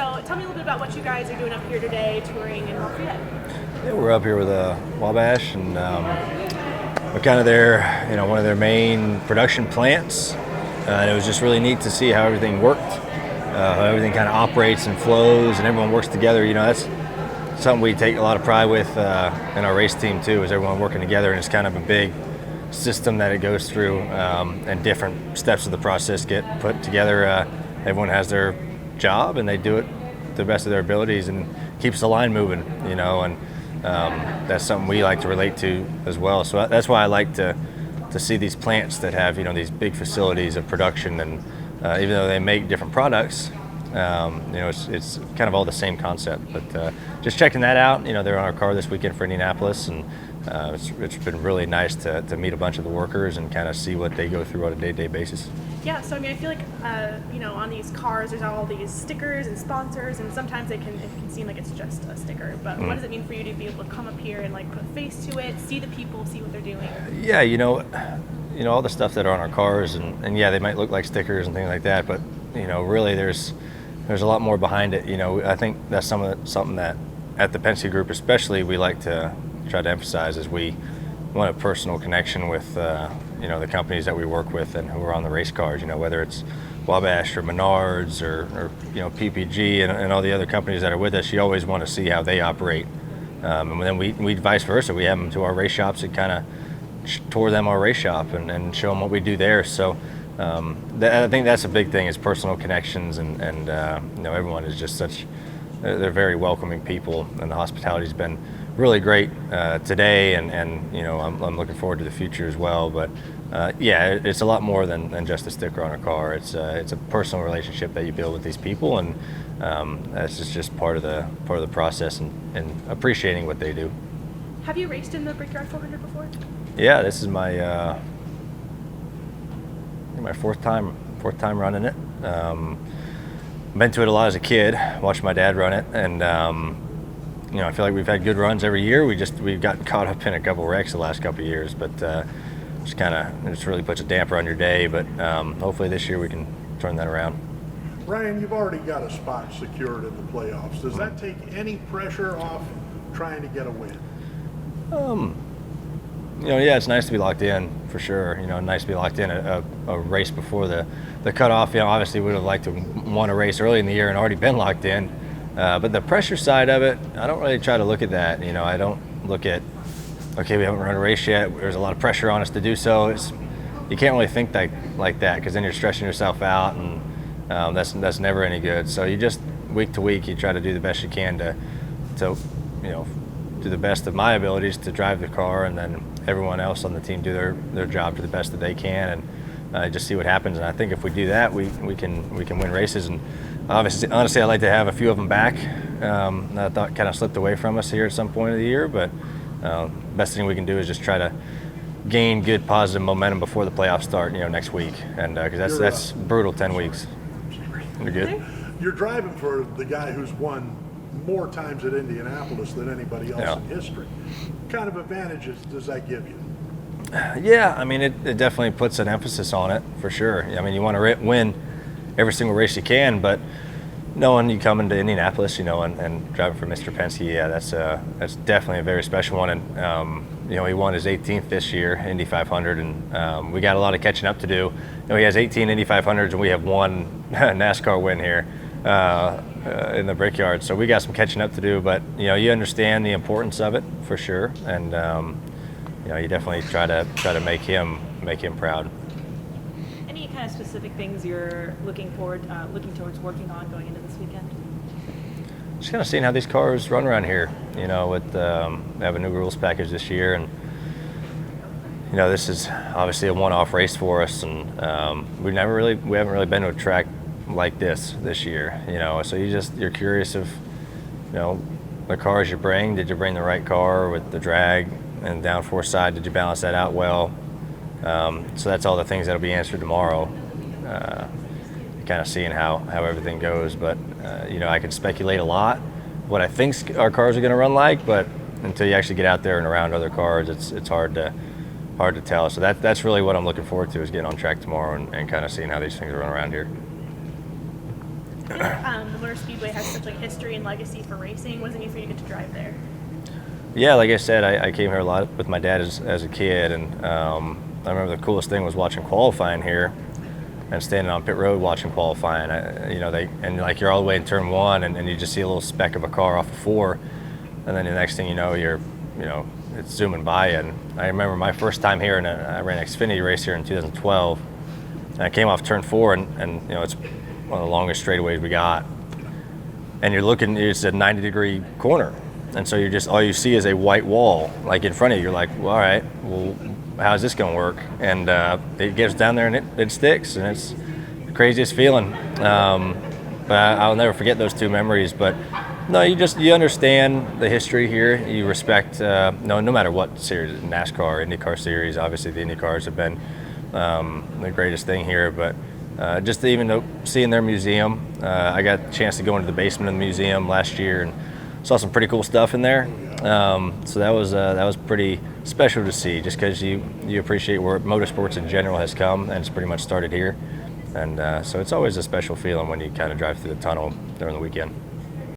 So tell me a little bit about what you guys are doing up here today, touring in Lafayette. Yeah, we're up here with Wabash, and we're kind of their, one of their main production plants. And it was just really neat to see how everything worked, how everything kind of operates and flows, and everyone works together. That's something we take a lot of pride with in our race team too, is everyone working together, and it's kind of a big system that it goes through, and different steps of the process get put together. Everyone has their job, and they do it to the best of their abilities, and keeps the line moving, and that's something we like to relate to as well. So that's why I like to see these plants that have, these big facilities of production, and even though they make different products, it's kind of all the same concept. But just checking that out, they're on our car this weekend for Indianapolis, and it's been really nice to meet a bunch of the workers and kind of see what they go through on a day-to-day basis. Yeah, so I feel like, on these cars, there's all these stickers and sponsors, and sometimes it can seem like it's just a sticker. But what does it mean for you to be able to come up here and put a face to it, see the people, see what they're doing? Yeah, all the stuff that are on our cars, and yeah, they might look like stickers and things like that, but really there's a lot more behind it. I think that's something that at the Penske Group especially we like to try to emphasize, is we want a personal connection with the companies that we work with and who are on the race cars, whether it's Wabash or Menards or PPG and all the other companies that are with us. You always want to see how they operate, and then we vice versa, we have them to our race shops and kind of tour them our race shop and show them what we do there. So I think that's a big thing, is personal connections, and everyone is just they're very welcoming people, and the hospitality's been really great today, and I'm looking forward to the future as well. But yeah, it's a lot more than just a sticker on a car. It's a personal relationship that you build with these people, and that's just part of the process, and appreciating what they do. Have you raced in the Brickyard 400 before? Yeah, this is my fourth time running it. Been to it a lot as a kid, watched my dad run it, and I feel like we've had good runs every year. We've gotten caught up in a couple wrecks the last couple of years, but just really puts a damper on your day. But hopefully this year we can turn that around. Ryan, you've already got a spot secured in the playoffs. Does that take any pressure off trying to get a win? Yeah, it's nice to be locked in, for sure. Nice to be locked in a race before the cutoff. Obviously we would have liked to won a race early in the year and already been locked in. But the pressure side of it, I don't really try to look at that. I don't look at, okay, we haven't run a race yet, there's a lot of pressure on us to do so. You can't really think like that, because then you're stressing yourself out, and that's never any good. So you just, week to week, you try to do the best you can to do the best of my abilities to drive the car, and then everyone else on the team do their job to the best that they can, and just see what happens. And I think if we do that, we can win races. And honestly, I'd like to have a few of them back. I thought kind of slipped away from us here at some point of the year, but best thing we can do is just try to gain good positive momentum before the playoffs start, next week, and because that's brutal 10 weeks. You're good. You're driving for the guy who's won more times at Indianapolis than anybody else in history. What kind of advantages does that give you? Yeah, it definitely puts an emphasis on it, for sure. You want to win every single race you can, but knowing you come into Indianapolis, and driving for Mr. Penske, yeah, that's definitely a very special one. And he won his 18th this year, Indy 500, and we got a lot of catching up to do. He has 18 Indy 500s, and we have one NASCAR win here in the Brickyard, so we got some catching up to do. But you understand the importance of it, for sure, and you definitely try to make him proud. Any kind of specific things you're looking towards working on going into this weekend? Just kind of seeing how these cars run around here. They have a new rules package this year, and this is obviously a one-off race for us, and we haven't really been to a track like this year. So you're curious of the cars you bring. Did you bring the right car with the drag and downforce side? Did you balance that out well? So that's all the things that'll be answered tomorrow. Kind of seeing how everything goes, but I can speculate a lot what I think our cars are going to run like, but until you actually get out there and around other cars, it's hard to tell. So that's really what I'm looking forward to, is getting on track tomorrow and kind of seeing how these things run around here. What Motor Speedway has such like history and legacy for racing. What does it mean for you to get to drive there? Yeah, like I said, I came here a lot with my dad as a kid, and I remember the coolest thing was watching qualifying here and standing on pit road watching qualifying. Like you're all the way in turn one, and you just see a little speck of a car off of 4, and then the next thing you know, it's zooming by you. And I remember my first time here, and I ran an Xfinity race here in 2012, and I came off turn 4, and it's one of the longest straightaways we got, and you're looking, it's a 90-degree corner. And so all you see is a white wall, like in front of you. You're like, well, all right, well, how's this going to work? And it gets down there and it sticks, and it's the craziest feeling. But I'll never forget those 2 memories. But no, you understand the history here. You respect, no matter what series, NASCAR, IndyCar series. Obviously, the IndyCars have been the greatest thing here. But just even seeing their museum, I got a chance to go into the basement of the museum last year and saw some pretty cool stuff in there. So that was pretty special to see, just because you appreciate where motorsports in general has come, and it's pretty much started here. And so it's always a special feeling when you kind of drive through the tunnel during the weekend.